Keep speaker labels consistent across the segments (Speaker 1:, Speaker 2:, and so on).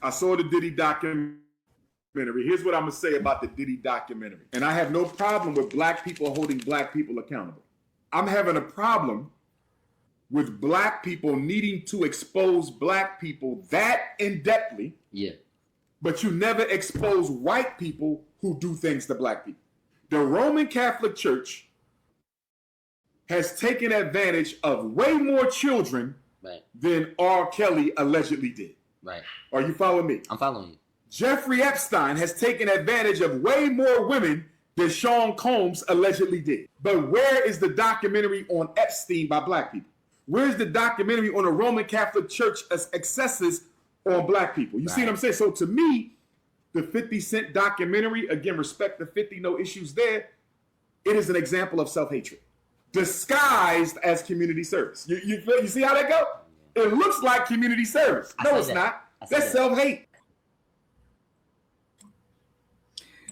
Speaker 1: I saw the Diddy documentary. Here's what I'm going to say about the Diddy documentary. And I have no problem with black people holding black people accountable. I'm having a problem with black people needing to expose black people that in-depthly.
Speaker 2: Yeah.
Speaker 1: But you never expose white people who do things to black people. The Roman Catholic Church has taken advantage of way more children than R. Kelly allegedly did.
Speaker 2: Right.
Speaker 1: Are you following me?
Speaker 2: I'm following you.
Speaker 1: Jeffrey Epstein has taken advantage of way more women than Sean Combs allegedly did. But where is the documentary on Epstein by black people? Where's the documentary on the Roman Catholic Church excesses on black people? You see what I'm saying? So to me, the 50 Cent documentary, again, respect the 50, no issues there, it is an example of self-hatred disguised as community service. You see how that go? It looks like community service. No, it's not. That's self-hate.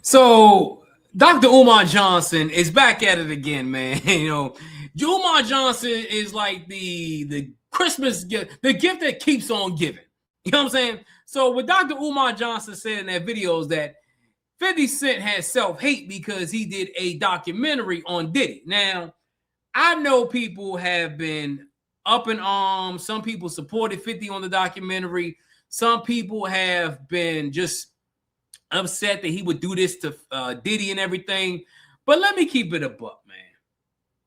Speaker 3: So Dr. Umar Johnson is back at it again, man. You know, Umar Johnson is like the Christmas gift, the gift that keeps on giving. You know what I'm saying? So what Dr. Umar Johnson said in that video is that 50 Cent has self-hate because he did a documentary on Diddy. Now, I know people have been up in arms. Some people supported 50 on the documentary. Some people have been just upset that he would do this to Diddy and everything. But let me keep it a buck, man.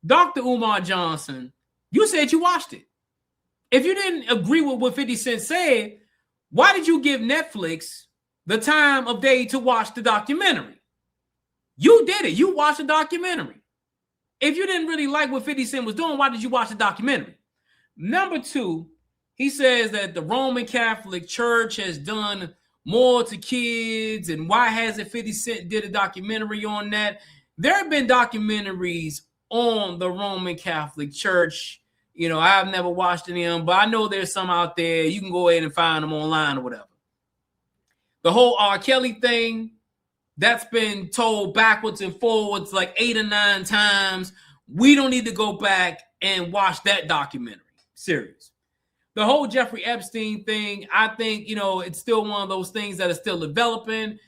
Speaker 3: Dr. Umar Johnson, you said you watched it. If you didn't agree with what 50 Cent said, why did you give Netflix the time of day to watch the documentary? You did it. You watched the documentary. If you didn't really like what 50 Cent was doing, why did you watch the documentary? Number two, he says that the Roman Catholic Church has done more to kids, and why hasn't 50 Cent did a documentary on that? There have been documentaries on the Roman Catholic Church. You know, I've never watched any of them, but I know there's some out there. You can go ahead and find them online or whatever. The whole R. Kelly thing, that's been told backwards and forwards like 8 or 9 times. We don't need to go back and watch that documentary. Serious. The whole Jeffrey Epstein thing, I think, you know, it's still one of those things that is still developing.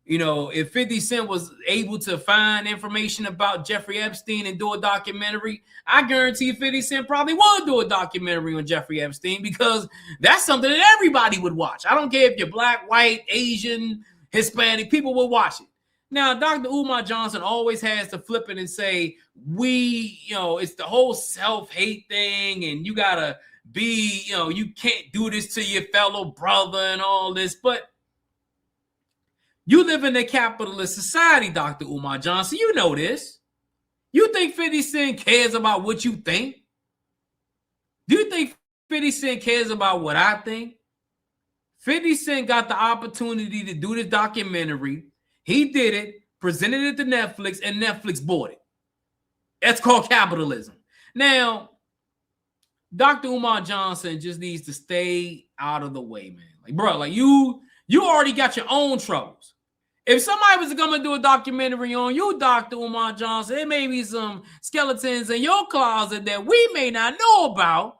Speaker 3: You know, if 50 Cent was able to find information about Jeffrey Epstein and do a documentary, I guarantee 50 Cent probably would do a documentary on Jeffrey Epstein, because that's something that everybody would watch. I don't care if you're black, white, Asian, Hispanic, people will watch it. Now, Dr. Umar Johnson always has to flip it and say, it's the whole self-hate thing, and you gotta be, you can't do this to your fellow brother and all this. But you live in a capitalist society, Dr. Umar Johnson. You know this. You think 50 Cent cares about what you think? Do you think 50 Cent cares about what I think? 50 Cent got the opportunity to do this documentary. He did it, presented it to Netflix, and Netflix bought it. That's called capitalism. Now, Dr. Umar Johnson just needs to stay out of the way, man. Like, bro, like you already got your own troubles. If somebody was going to do a documentary on you, Dr. Umar Johnson, there may be some skeletons in your closet that we may not know about,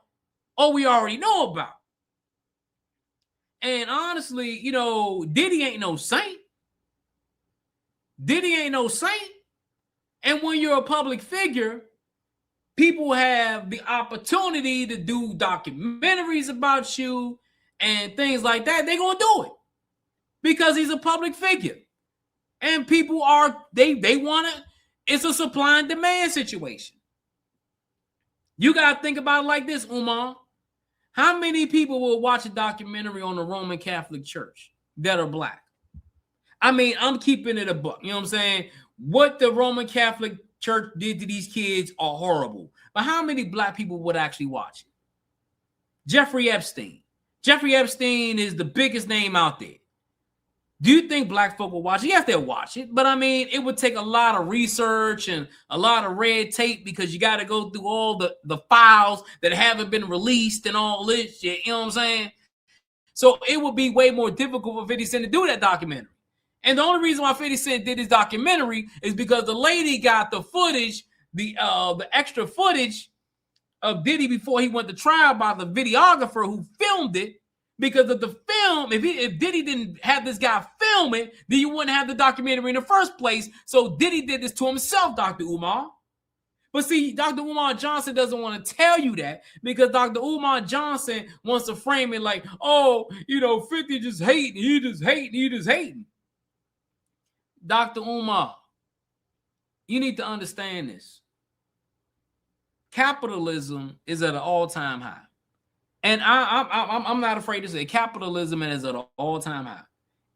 Speaker 3: or we already know about. And honestly, Diddy ain't no saint. Diddy ain't no saint. And when you're a public figure, people have the opportunity to do documentaries about you and things like that. They're going to do it because he's a public figure. And people they want to, it's a supply and demand situation. You got to think about it like this, Umar. How many people will watch a documentary on the Roman Catholic Church that are black? I mean, I'm keeping it a buck. You know what I'm saying? What the Roman Catholic Church did to these kids are horrible. But how many black people would actually watch it? Jeffrey Epstein. Jeffrey Epstein is the biggest name out there. Do you think black folk will watch it? Yes, they'll watch it. But I mean, it would take a lot of research and a lot of red tape, because you got to go through all the files that haven't been released and all this shit. You know what I'm saying? So it would be way more difficult for 50 Cent to do that documentary. And the only reason why 50 Cent did his documentary is because the lady got the footage, the extra footage of Diddy before he went to trial by the videographer who filmed it. Because of the film, if Diddy didn't have this guy film it, then you wouldn't have the documentary in the first place. So Diddy did this to himself, Dr. Umar. But see, Dr. Umar Johnson doesn't want to tell you that because Dr. Umar Johnson wants to frame it like, oh, 50 just hating, he just hating. Dr. Umar, you need to understand this. Capitalism is at an all-time high. And I'm not afraid to say capitalism is at an all-time high.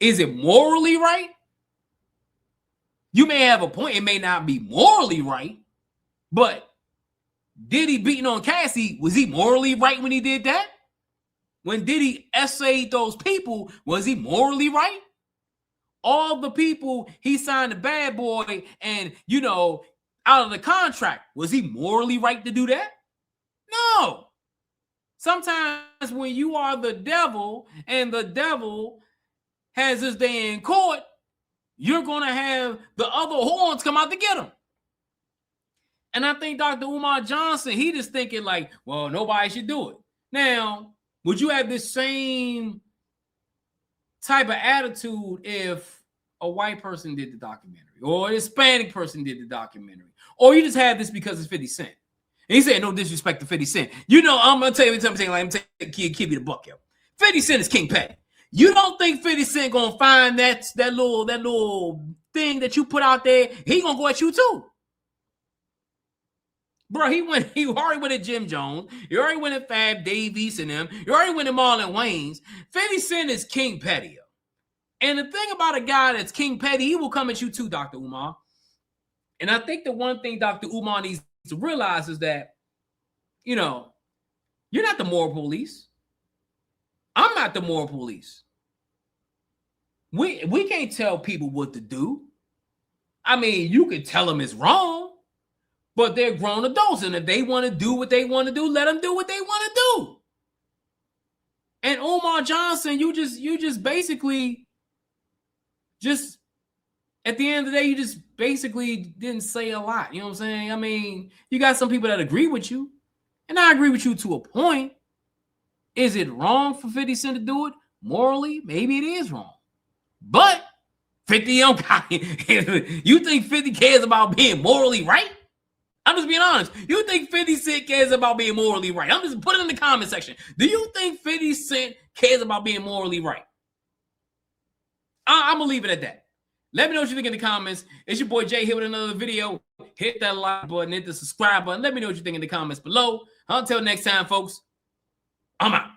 Speaker 3: Is it morally right? You may have a point. It may not be morally right. But Diddy beating on Cassie, was he morally right when he did that? When Diddy essayed those people, was he morally right? All the people he signed a bad boy and, out of the contract, was he morally right to do that? No. Sometimes when you are the devil and the devil has his day in court, you're going to have the other horns come out to get him. And I think Dr. Umar Johnson, he just thinking like, well, nobody should do it. Now, would you have this same type of attitude if a white person did the documentary or a Hispanic person did the documentary? Or you just have this because it's 50 Cent? And he said, no disrespect to 50 Cent. I'm going to tell you something like, I'm keep you the buck, yo. 50 Cent is King Petty. You don't think 50 Cent going to find that little thing that you put out there? He going to go at you too. Bro, he already went at Jim Jones. He already went at Fab Davies and them. He already went at Marlon Wayans. 50 Cent is King Petty. And the thing about a guy that's King Petty, he will come at you too, Dr. Umar. And I think the one thing Dr. Umar needs to realize is that, you're not the moral police. I'm not the moral police. We can't tell people what to do. I mean, you can tell them it's wrong. But they're grown adults, and if they want to do what they want to do, let them do what they want to do. And Umar Johnson, you just basically at the end of the day, you just basically didn't say a lot. You know what I'm saying? I mean, you got some people that agree with you, and I agree with you to a point. Is it wrong for 50 Cent to do it? Morally, maybe it is wrong. But 50 don't got it. You think 50 cares about being morally right? I'm just being honest. You think 50 Cent cares about being morally right? I'm just put it in the comment section. Do you think 50 Cent cares about being morally right? I'm going to leave it at that. Let me know what you think in the comments. It's your boy Jay here with another video. Hit that like button, hit the subscribe button. Let me know what you think in the comments below. Until next time, folks, I'm out.